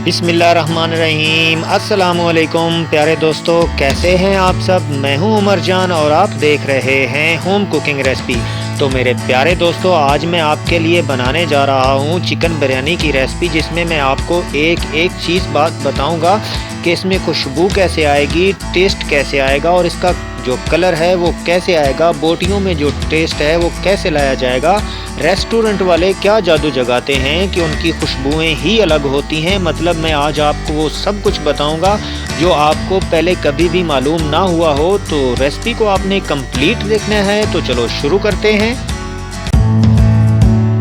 बिस्मिल्लाहिर्रहमानिर्रहीम। अस्सलामुअलैकुम प्यारे दोस्तों, कैसे हैं आप सब। मैं हूं उमर जान और आप देख रहे हैं होम कुकिंग रेसिपी। तो मेरे प्यारे दोस्तों, आज मैं आपके लिए बनाने जा रहा हूं चिकन बिरयानी की रेसिपी, जिसमें मैं आपको एक एक चीज़ बात बताऊंगा कि इसमें खुशबू कैसे आएगी, टेस्ट कैसे आएगा और इसका जो कलर है वो कैसे आएगा, बोटियों में जो टेस्ट है वो कैसे लाया जाएगा। रेस्टोरेंट वाले क्या जादू जगाते हैं कि उनकी खुशबुएं ही अलग होती हैं। मतलब मैं आज आपको वो सब कुछ बताऊंगा जो आपको पहले कभी भी मालूम ना हुआ हो। तो रेसिपी को आपने कंप्लीट देखना है, तो चलो शुरू करते हैं।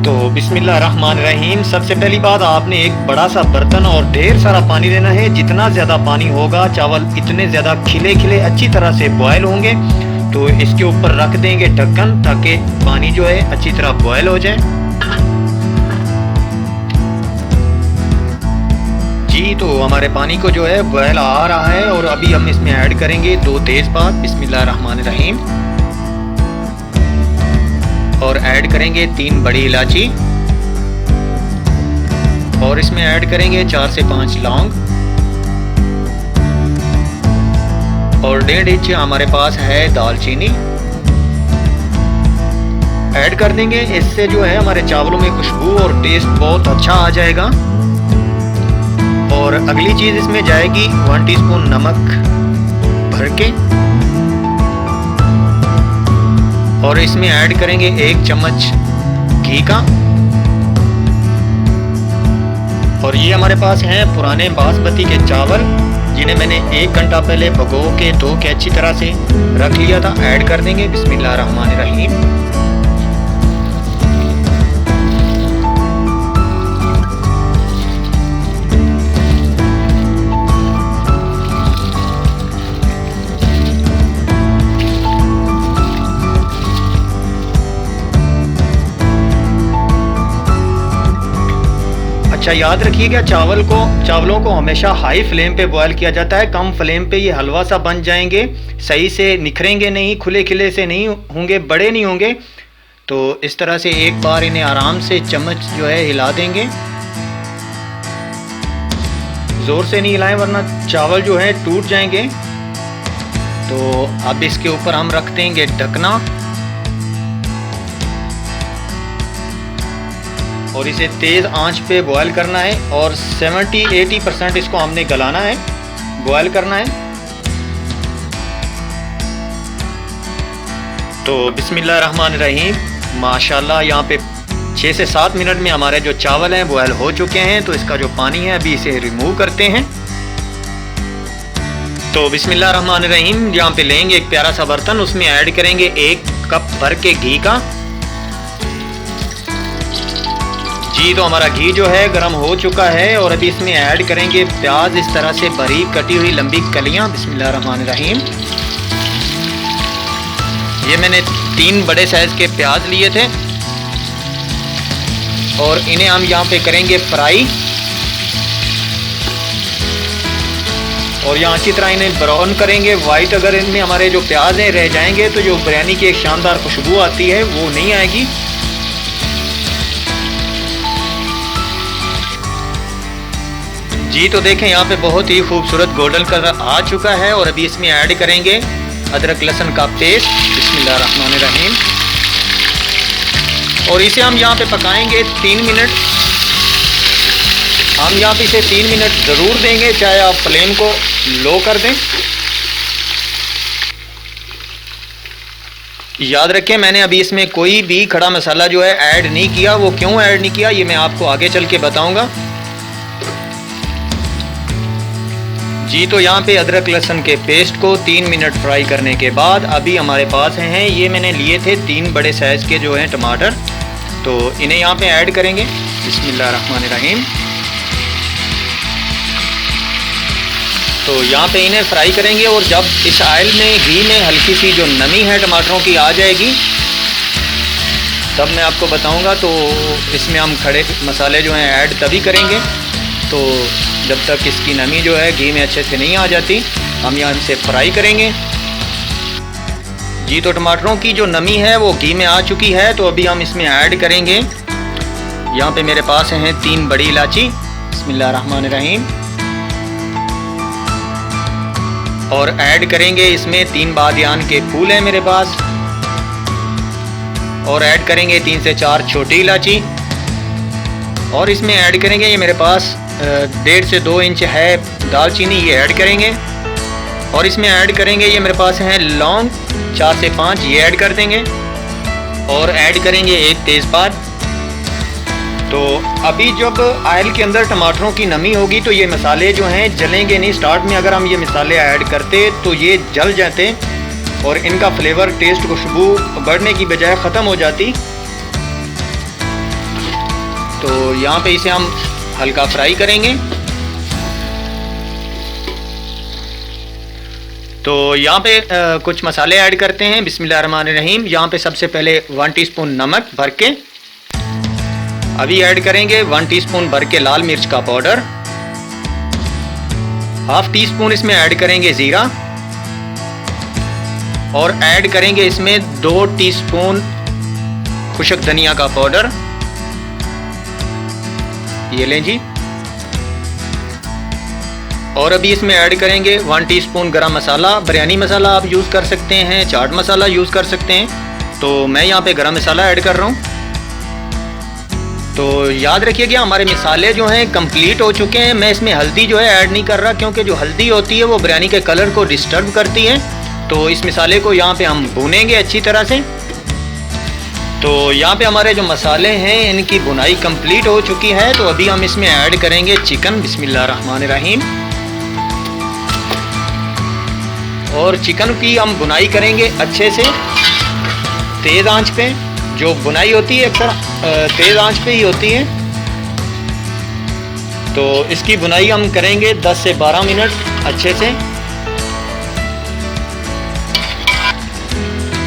तो बिस्मिल्लाहिर्रहमानिर्रहीम। सबसे पहली बात, आपने एक बड़ा सा बर्तन और ढेर सारा पानी लेना है। जितना ज़्यादा पानी होगा, चावल इतने ज़्यादा खिले खिले अच्छी तरह से बॉयल होंगे। तो इसके ऊपर रख देंगे ढक्कन, ताकि पानी जो है अच्छी तरह बॉयल हो जाए। जी, तो हमारे पानी को जो है बॉयल आ रहा है और अभी हम इसमें ऐड करेंगे 2 तेज़पात। बिस्मिल्लाहिर्रहमानिर्रहीम। और ऐड करेंगे 3 बड़ी इलायची और इसमें ऐड करेंगे 4 से 5 लौंग और 1.5 इंच हमारे पास है दालचीनी ऐड कर देंगे। इससे जो है हमारे चावलों में खुशबू और टेस्ट बहुत अच्छा आ जाएगा। और अगली चीज़ इसमें जाएगी 1 टीस्पून नमक भर के और इसमें ऐड करेंगे 1 चम्मच घी का। और ये हमारे पास हैं पुराने बासमती के चावल, जिन्हें मैंने 1 घंटा पहले भिगो के धो के अच्छी तरह से रख लिया था। ऐड कर देंगे। बिस्मिल्लाहिर्रहमानिर्रहीम। अच्छा, याद रखिएगा चावलों को हमेशा हाई फ्लेम पे बॉयल किया जाता है। कम फ्लेम पे ये हलवा सा बन जाएंगे, सही से निखरेंगे नहीं, खुले खिले से नहीं होंगे, बड़े नहीं होंगे। तो इस तरह से एक बार इन्हें आराम से चम्मच जो है हिला देंगे। ज़ोर से नहीं हिलाएं वरना चावल जो है टूट जाएंगे। तो अब इसके ऊपर हम रख देंगे ढकना और इसे तेज़ आंच पे बॉयल करना है और 70-80% इसको हमने गलाना है, बॉयल करना है। तो बिस्मिल्लाहिर्रहमानिर्रहीम। माशाल्लाह, यहाँ पे 6 से 7 मिनट में हमारे जो चावल हैं बॉयल हो चुके हैं। तो इसका जो पानी है अभी इसे रिमूव करते हैं। तो बिस्मिल्लाहिर्रहमानिर्रहीम, यहाँ पे लेंगे एक प्यारा सा बर्तन, उसमें ऐड करेंगे 1 कप भर के घी का। जी, तो हमारा घी जो है गर्म हो चुका है और अभी इसमें ऐड करेंगे प्याज, इस तरह से बारीक कटी हुई लंबी कलियां। बिस्मिल्लाहिर्रहमानिर्रहीम। ये मैंने 3 बड़े साइज के प्याज लिए थे और इन्हें हम यहाँ पे करेंगे फ्राई। और यहाँ अच्छी तरह इन्हें ब्राउन करेंगे, वाइट। अगर इनमें हमारे जो प्याज हैं रह जाएंगे तो जो बिरयानी की एक शानदार खुशबू आती है वो नहीं आएगी। जी, तो देखें यहाँ पे बहुत ही खूबसूरत गोल्डन कलर आ चुका है और अभी इसमें ऐड करेंगे अदरक लहसुन का पेस्ट। बिस्मिल्लाहिर्रहमानिर्रहीम। और इसे हम यहाँ पे पकाएंगे 3 मिनट। हम यहाँ पे इसे 3 मिनट ज़रूर देंगे, चाहे आप फ्लेम को लो कर दें। याद रखें, मैंने अभी इसमें कोई भी खड़ा मसाला जो है ऐड नहीं किया। वो क्यों ऐड नहीं किया ये मैं आपको आगे चल के बताऊँगा। जी, तो यहाँ पे अदरक लहसुन के पेस्ट को 3 मिनट फ्राई करने के बाद अभी हमारे पास हैं, ये मैंने लिए थे 3 बड़े साइज़ के जो हैं टमाटर। तो इन्हें यहाँ पे ऐड करेंगे। बिस्मिल्लाहिर्रहमानिर्रहीम। तो यहाँ पे इन्हें फ्राई करेंगे और जब इस ऑयल में, घी में हल्की सी जो नमी है टमाटरों की आ जाएगी, तब मैं आपको बताऊँगा। तो इसमें हम खड़े मसाले जो हैं ऐड तभी करेंगे। तो जब तक इसकी नमी जो है घी में अच्छे से नहीं आ जाती, हम यहाँ इसे फ्राई करेंगे। जी, तो टमाटरों की जो नमी है वो घी में आ चुकी है। तो अभी हम इसमें ऐड करेंगे, यहाँ पे मेरे पास हैं 3 बड़ी इलायची। बिस्मिल्लाहिर्रहमानिर्रहीम। और ऐड करेंगे इसमें 3 बादियान के फूल हैं मेरे पास, और ऐड करेंगे 3 से 4 छोटी इलायची, और इसमें ऐड करेंगे ये मेरे पास 1.5 से 2 इंच है दालचीनी, ये ऐड करेंगे। और इसमें ऐड करेंगे ये मेरे पास हैं लौंग 4 से 5, ये ऐड कर देंगे। और ऐड करेंगे 1 तेज़पात। तो अभी जब ऑयल के अंदर टमाटरों की नमी होगी तो ये मसाले जो हैं जलेंगे नहीं। स्टार्ट में अगर हम ये मसाले ऐड करते तो ये जल जाते और इनका फ्लेवर, टेस्ट, खुशबू बढ़ने की बजाय ख़त्म हो जाती। तो यहाँ पे इसे हम हल्का फ्राई करेंगे। तो यहाँ पे कुछ मसाले ऐड करते हैं। बिस्मिल्लाहिर्रहमानिर्रहीम। यहाँ पे सबसे पहले 1 टीस्पून नमक भर के, अभी ऐड करेंगे 1 टीस्पून भर के लाल मिर्च का पाउडर, ½ टीस्पून इसमें ऐड करेंगे ज़ीरा, और ऐड करेंगे इसमें 2 टीस्पून खुशक धनिया का पाउडर, ये लें जी। और अभी इसमें ऐड करेंगे 1 टीस्पून गरम मसाला। बिरयानी मसाला आप यूज़ कर सकते हैं, चाट मसाला यूज़ कर सकते हैं। तो मैं यहाँ पे गरम मसाला ऐड कर रहा हूँ। तो याद रखिएगा हमारे मसाले जो हैं कंप्लीट हो चुके हैं। मैं इसमें हल्दी जो है ऐड नहीं कर रहा, क्योंकि जो हल्दी होती है वो बिरयानी के कलर को डिस्टर्ब करती है। तो इस मसाले को यहाँ पे हम भूनेंगे अच्छी तरह से। तो यहाँ पे हमारे जो मसाले हैं इनकी भुनाई कंप्लीट हो चुकी है। तो अभी हम इसमें ऐड करेंगे चिकन। बिस्मिल्लाहिर्रहमानिर्रहीम। और चिकन की हम भुनाई करेंगे अच्छे से तेज़ आंच पे। जो भुनाई होती है अक्सर तेज़ आंच पे ही होती है। तो इसकी भुनाई हम करेंगे 10 से 12 मिनट अच्छे से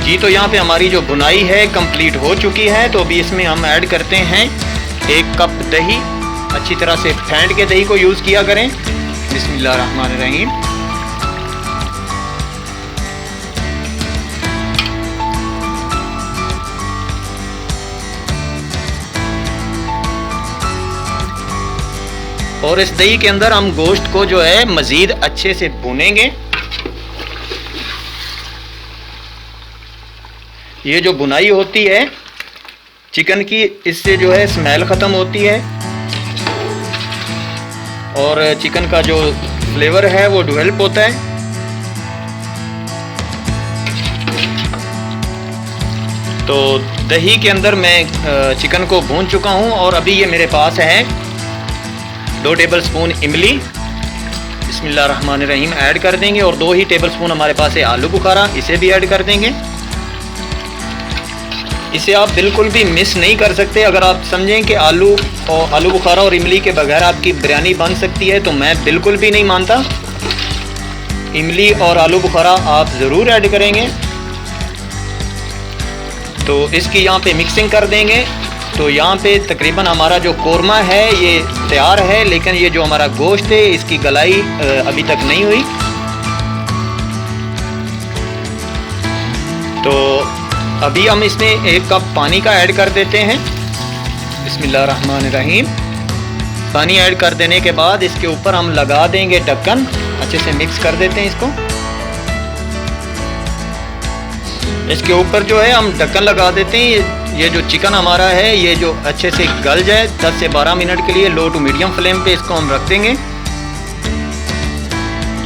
जी। तो यहाँ पे हमारी जो भुनाई है कंप्लीट हो चुकी है। तो अभी इसमें हम ऐड करते हैं 1 कप दही। अच्छी तरह से फेंट के दही को यूज़ किया करें। बिस्मिल्लाहिर्रहमानिर्रहीम। और इस दही के अंदर हम गोश्त को जो है मज़ीद अच्छे से भूनेंगे। ये जो भुनाई होती है चिकन की, इससे जो है स्मेल ख़त्म होती है और चिकन का जो फ्लेवर है वो डेवलप होता है। तो दही के अंदर मैं चिकन को भून चुका हूँ। और अभी ये मेरे पास है 2 टेबलस्पून इमली। बिस्मिल्लाहिर्रहमानिर्रहीम ऐड कर देंगे। और 2 ही टेबलस्पून हमारे पास है आलू बुखारा, इसे भी ऐड कर देंगे। इसे आप बिल्कुल भी मिस नहीं कर सकते। अगर आप समझें कि आलू बुखारा और इमली के बगैर आपकी बिरयानी बन सकती है, तो मैं बिल्कुल भी नहीं मानता। इमली और आलू बुखारा आप ज़रूर ऐड करेंगे। तो इसकी यहाँ पे मिक्सिंग कर देंगे। तो यहाँ पे तकरीबन हमारा जो कोरमा है ये तैयार है, लेकिन ये जो हमारा गोश्त है इसकी गलाई अभी तक नहीं हुई। तो अभी हम इसमें 1 कप पानी का ऐड कर देते हैं। बिस्मिल्लाहिर्रहमानिर्रहीम। पानी ऐड कर देने के बाद इसके ऊपर हम लगा देंगे ढक्कन। अच्छे से मिक्स कर देते हैं इसको। इसके ऊपर जो है हम ढक्कन लगा देते हैं। ये जो चिकन हमारा है ये जो अच्छे से गल जाए 10 से 12 मिनट के लिए लो टू मीडियम फ्लेम पे इसको हम रख देंगे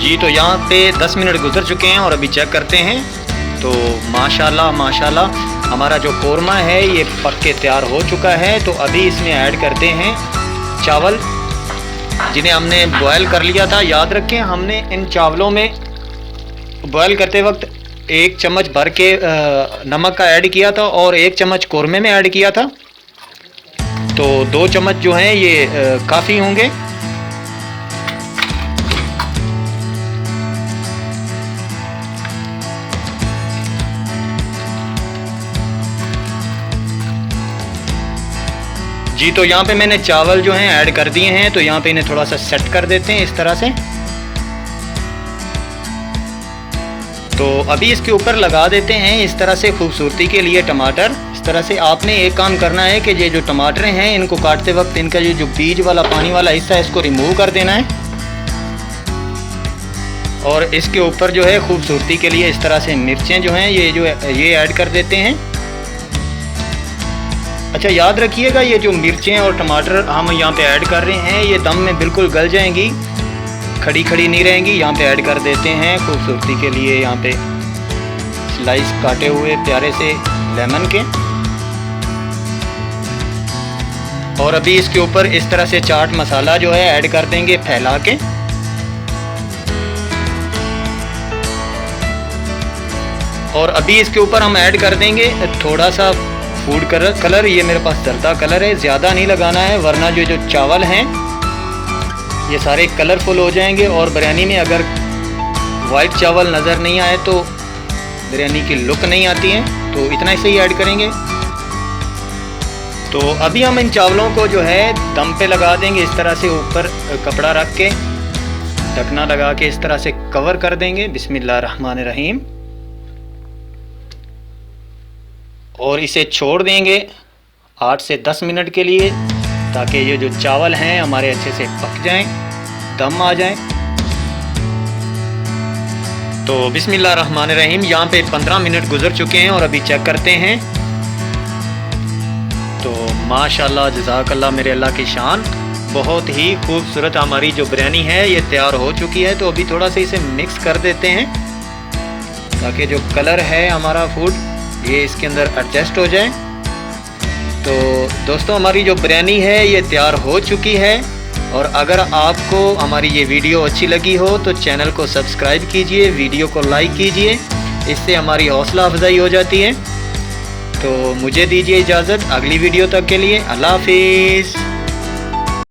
जी। तो यहाँ पे 10 मिनट गुजर चुके हैं और अभी चेक करते हैं। तो माशाल्लाह माशाल्लाह हमारा जो कोरमा है ये पक के तैयार हो चुका है। तो अभी इसमें ऐड करते हैं चावल, जिन्हें हमने बॉयल कर लिया था। याद रखें हमने इन चावलों में बॉयल करते वक्त 1 चम्मच भर के नमक का ऐड किया था और 1 चम्मच कोरमे में ऐड किया था। तो 2 चम्मच जो हैं ये काफ़ी होंगे। जी। तो यहाँ पे मैंने चावल जो हैं ऐड कर दिए हैं। तो यहाँ पे इन्हें थोड़ा सा सेट कर देते हैं इस तरह से। तो अभी इसके ऊपर लगा देते हैं इस तरह से खूबसूरती के लिए टमाटर। इस तरह से आपने एक काम करना है कि ये जो टमाटर हैं इनको काटते वक्त इनका ये जो बीज वाला पानी वाला हिस्सा है इसको रिमूव कर देना है। और इसके ऊपर जो है खूबसूरती के लिए इस तरह से मिर्चें जो हैं ये ऐड कर देते हैं। अच्छा याद रखिएगा, ये जो मिर्चें और टमाटर हम यहाँ पे ऐड कर रहे हैं ये दम में बिल्कुल गल जाएंगी, खड़ी खड़ी नहीं रहेंगी। यहाँ पे ऐड कर देते हैं खूबसूरती के लिए यहाँ पे स्लाइस काटे हुए प्यारे से लेमन के। और अभी इसके ऊपर इस तरह से चाट मसाला जो है ऐड कर देंगे फैला के। और अभी इसके ऊपर हम ऐड कर देंगे थोड़ा सा फूड कलर। ये मेरे पास जर्दा कलर है, ज़्यादा नहीं लगाना है वरना जो चावल हैं ये सारे कलरफुल हो जाएंगे और बिरयानी में अगर वाइट चावल नज़र नहीं आए तो बिरयानी की लुक नहीं आती है। तो इतना ही ऐड करेंगे। तो अभी हम इन चावलों को जो है दम पे लगा देंगे इस तरह से, ऊपर कपड़ा रख के ढकना लगा के इस तरह से कवर कर देंगे। बिस्मिल्लाहिर्रहमानिर्रहीम। और इसे छोड़ देंगे 8 से 10 मिनट के लिए ताकि ये जो चावल हैं हमारे अच्छे से पक जाएं, दम आ जाए। तो बिस्मिल्लाहिर्रहमानिर्रहीम, यहाँ पे 15 मिनट गुजर चुके हैं और अभी चेक करते हैं। तो माशाल्लाह जज़ाकल्लाह मेरे अल्लाह की शान, बहुत ही खूबसूरत हमारी जो बिरयानी है ये तैयार हो चुकी है। तो अभी थोड़ा सा इसे मिक्स कर देते हैं ताकि जो कलर है हमारा फूड ये इसके अंदर एडजस्ट हो जाए। तो दोस्तों हमारी जो बिरयानी है ये तैयार हो चुकी है। और अगर आपको हमारी ये वीडियो अच्छी लगी हो तो चैनल को सब्सक्राइब कीजिए, वीडियो को लाइक कीजिए, इससे हमारी हौसला अफजाई हो जाती है। तो मुझे दीजिए इजाज़त, अगली वीडियो तक के लिए अल्लाह हाफिज़।